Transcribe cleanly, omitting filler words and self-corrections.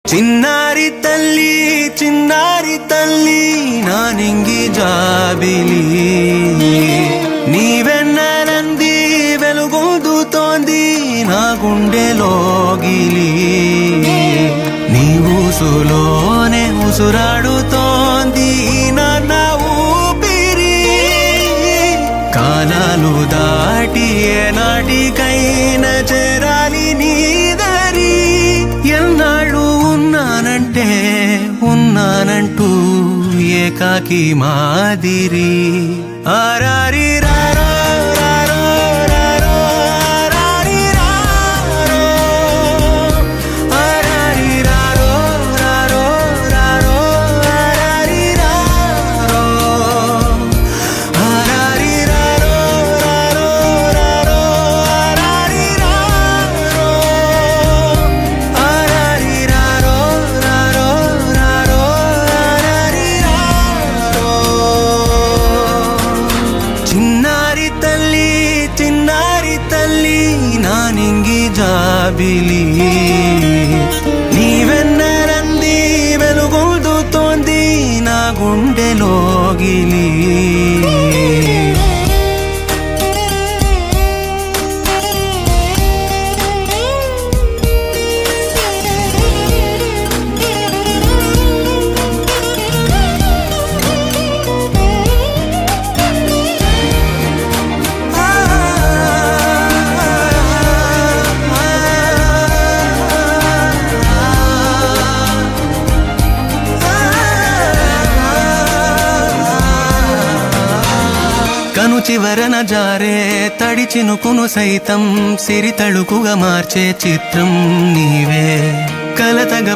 చిన్నారి తల్లి నానింగి జాబిలి నీవెన్ననంది వెలుగొందుతోంది నా గుండెలోగిలి నీ ఊసులోనే ఉసురాడుతోంది నాన్న ఊపిరి కాలాలు దాటి ఏనాటికైనా చేరాలి నీ దరి ఎన్నాళ్ళు ఉన్నానంటూ ఏకాకి మాదిరి ఆరారి రారో రారో రారో ఆరారి రారో ఆరారి రారో రారో రారో ఆరారి రారో ఆరారి రారో రారో రారో ఆరారి రారో ఆరారి రారో రారో రారో ఆరారి రారో చిన్నారి తల్లి నానింగి జాబిలి నీవెన్నరంది వెలుగొందుతోంది నా గుండెలోగిలి కను చివరన జారే తడి చినుకును సైతం సిరి తళుకుగా మార్చే చిత్రం నీవే కలతగ